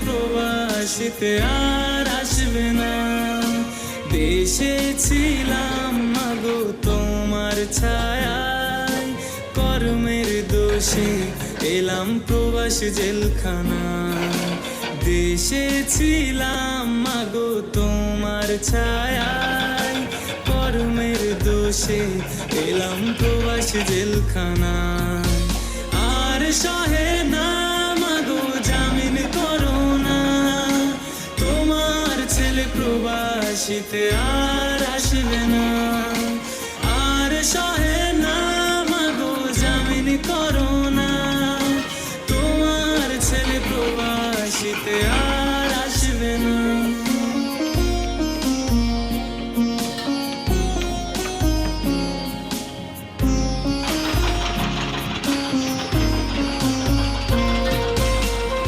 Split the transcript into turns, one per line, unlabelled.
প্রবাসীতে আর আসবে না। দেশে ছিলাম মাগো তোমার ছায়ায়, কর্মের দোষে এলাম প্রবাস জেলখানা। দেশে ছিলাম মাগো তোমার ছায়ায়, কর্মের দোষে এলাম প্রবাস জেলখানা। আর সহে না মাগো জামিন করো না, তোমার ছেলে প্রবাসীতে আর আসবে না। আর সহে না মাগো জামিন করো না, তোমার ছেলে প্রবাসীতে